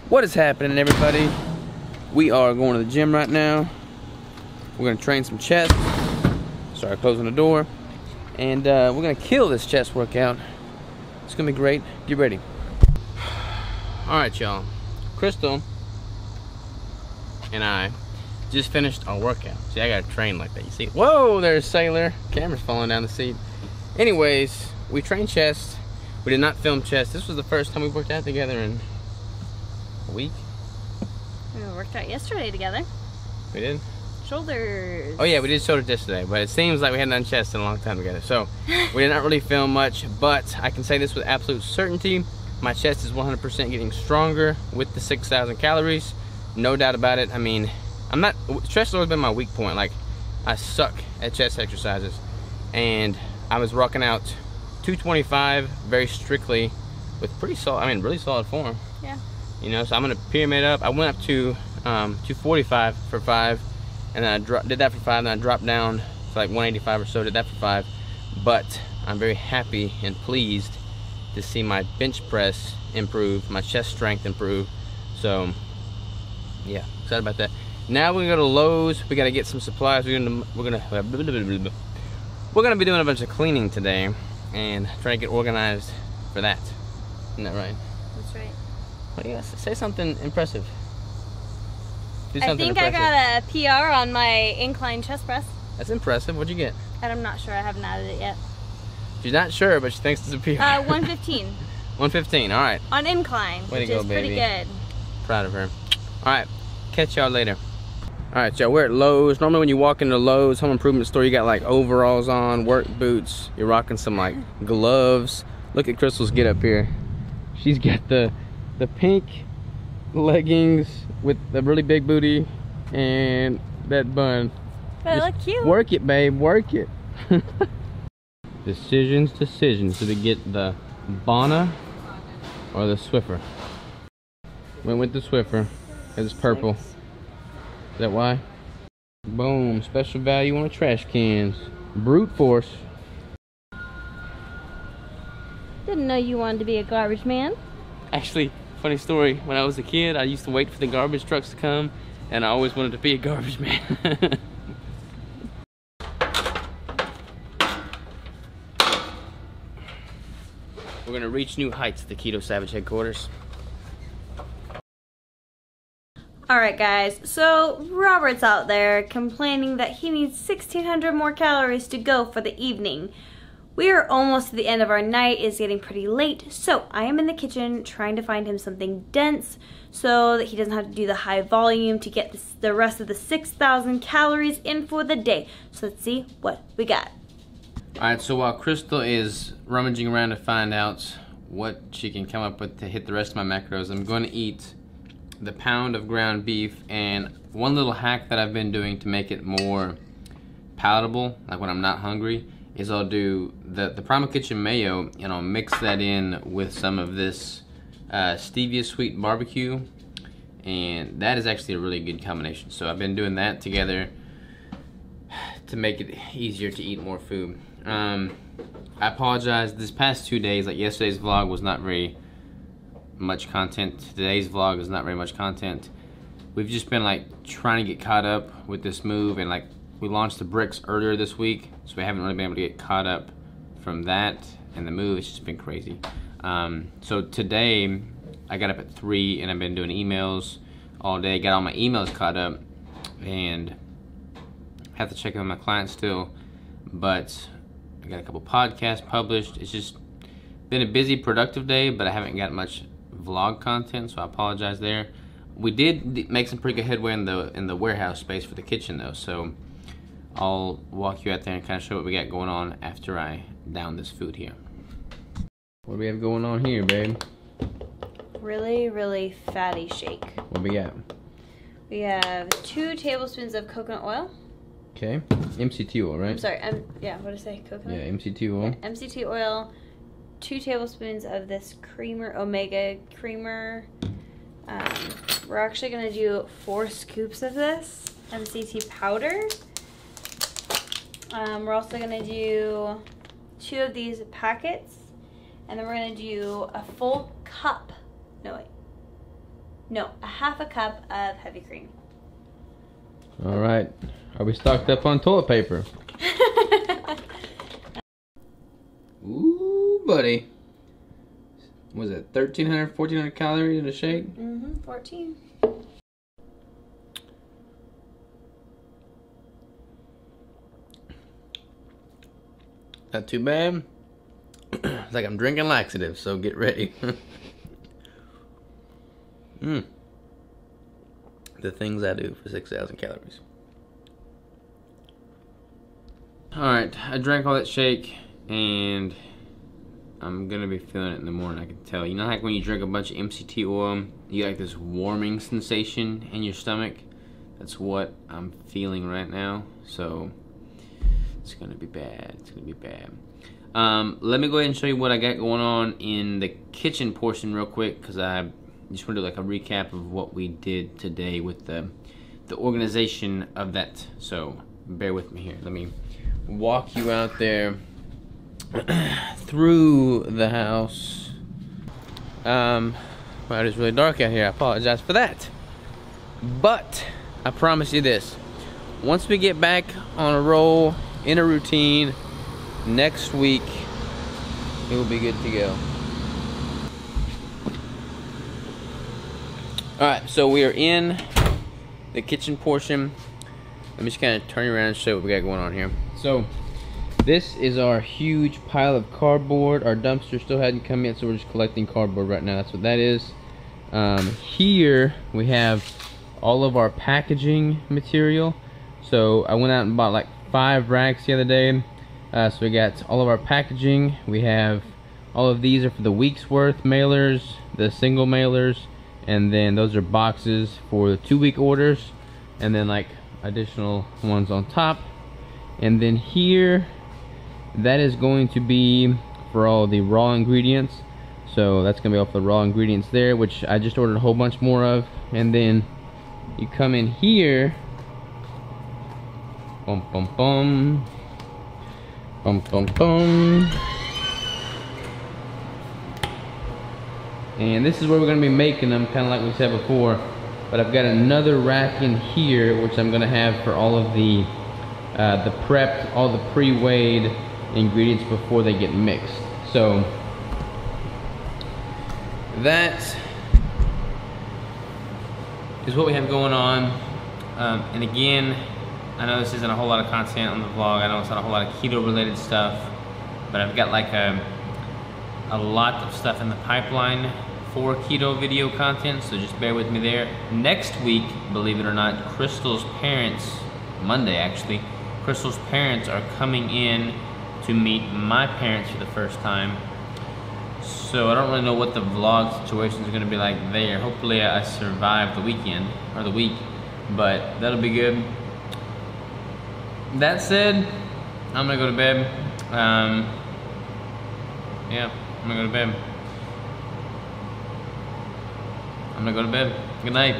What is happening, everybody? We are going to the gym right now. We're going to train some chest. Sorry, closing the door. And we're going to kill this chest workout. It's going to be great. Get ready. Alright, y'all. Crystal and I just finished our workout. See, I got to train like that. You see? Whoa, there's Sailor. Camera's falling down the seat. Anyways, we trained chest. We did not film chest. This was the first time we worked out together in a week. We worked out yesterday together. We did? Shoulders. Oh yeah, we did shoulders yesterday, but it seems like we hadn't done chest in a long time together. So we did not really film much, but I can say this with absolute certainty. My chest is 100% getting stronger with the 6,000 calories. No doubt about it. I mean, chest has always been my weak point. Like, I suck at chest exercises. And I was rocking out 225 very strictly with pretty solid, really solid form. Yeah. You know, so I'm gonna pyramid up. I went up to 245 for 5, and then I did that for 5, and then I dropped down to like 185 or so, did that for 5. But I'm very happy and pleased to see my bench press improve, my chest strength improve. So yeah, excited about that. Now we're gonna go to Lowe's. We gotta get some supplies. We're gonna be doing a bunch of cleaning today and trying to get organized for that. Isn't that right? That's right. What do you guys say? Something impressive. Do I something think impressive. I got a PR on my incline chest press. That's impressive. What'd you get? And I'm not sure. I haven't added it yet. She's not sure, but she thinks it's a PR. 115. 115. All right. On incline, Way to which go, is pretty baby. good. Proud of her. All right. Catch y'all later. All right, y'all. We're at Lowe's. Normally, when you walk into Lowe's home improvement store, you got like overalls on, work boots. You're rocking some like gloves. Look at Crystal's get up here. She's got the pink leggings with the really big booty and that bun. But I look cute. Work it, babe. Work it. Decisions. Do we get the Bonna or the Swiffer? Went with the Swiffer. It's purple. Is that why? Boom. Special value on the trash cans. Brute force. Didn't know you wanted to be a garbage man. Actually, funny story. When I was a kid, I used to wait for the garbage trucks to come, and I always wanted to be a garbage man. We're gonna reach new heights at the Keto Savage headquarters. Alright guys, so Robert's out there complaining that he needs 1,600 more calories to go for the evening. We are almost to the end of our night. It's getting pretty late, so I am in the kitchen trying to find him something dense so that he doesn't have to do the high volume to get the rest of the 6,000 calories in for the day. So let's see what we got. Alright, so while Crystal is rummaging around to find out what she can come up with to hit the rest of my macros, I'm going to eat the pound of ground beef. And one little hack that I've been doing to make it more palatable, like when I'm not hungry, is I'll do the Primal Kitchen mayo, and I'll mix that in with some of this stevia sweet barbecue, and that is actually a really good combination. So I've been doing that together to make it easier to eat more food. I apologize, this past 2 days, like yesterday's vlog was not very much content. Today's vlog is not very much content. We've just been like trying to get caught up with this move, and like we launched the bricks earlier this week, so we haven't really been able to get caught up from that and the move. It's just been crazy. So today I got up at 3 and I've been doing emails all day, got all my emails caught up, and have to check in with my clients still, but I got a couple podcasts published. It's just been a busy, productive day, but I haven't got much vlog content, so I apologize there. We did make some pretty good headway in the warehouse space for the kitchen though, so I'll walk you out there and kind of show what we got going on after I down this food here. What do we have going on here, babe? Really, really fatty shake. What we got? We have 2 tablespoons of coconut oil. Okay, MCT oil, right? I'm sorry, yeah, what did I say? Coconut? Yeah, MCT oil. Yeah, MCT oil, 2 tablespoons of this creamer, omega creamer. We're actually gonna do 4 scoops of this MCT powder. We're also gonna do 2 of these packets, and then we're gonna do a full cup. No, wait. No, a half a cup of heavy cream. All right. Are we stocked up on toilet paper? Ooh, buddy. Was it 1,300, 1,400 calories in a shake? 14. Not too bad. It's like I'm drinking laxatives, so get ready. The things I do for 6,000 calories. Alright, I drank all that shake, and I'm gonna be feeling it in the morning, I can tell. You know, like when you drink a bunch of MCT oil, you get like this warming sensation in your stomach? That's what I'm feeling right now, so it's gonna be bad. It's gonna be bad. Let me go ahead and show you what I got going on in the kitchen portion real quick, because I just want to do like a recap of what we did today with the organization of that. So bear with me here. Let me walk you out there through the house. Well, it is really dark out here. I apologize for that. But I promise you this. Once we get back on a roll, in a routine, next week, it will be good to go. Alright, so we are in the kitchen portion. Let me just kind of turn you around and show you what we got going on here. So, this is our huge pile of cardboard. Our dumpster still hadn't come yet, so we're just collecting cardboard right now. That's what that is. Here, we have all of our packaging material. So, I went out and bought like 5 racks the other day. So we got all of our packaging. We have all of these are for the week's worth mailers, the single mailers, and then those are boxes for the 2-week orders, and then like additional ones on top. And then here, that is going to be for all the raw ingredients. So that's gonna be all for the raw ingredients there, which I just ordered a whole bunch more of. And then you come in here, bum bum bum. Bum, bum, bum. And this is where we're going to be making them, kind of like we said before. But I've got another rack in here, which I'm going to have for all of the prepped, all the pre-weighed ingredients before they get mixed. So that is what we have going on. And again, I know this isn't a whole lot of content on the vlog. I know it's not a whole lot of keto related stuff, but I've got like a lot of stuff in the pipeline for keto video content, so just bear with me there. Next week, believe it or not, Crystal's parents, Monday actually, Crystal's parents are coming in to meet my parents for the first time. So I don't really know what the vlog situation is gonna be like there. Hopefully I survive the weekend, or the week, but that'll be good. That said, I'm gonna go to bed. Yeah, I'm gonna go to bed. Good night.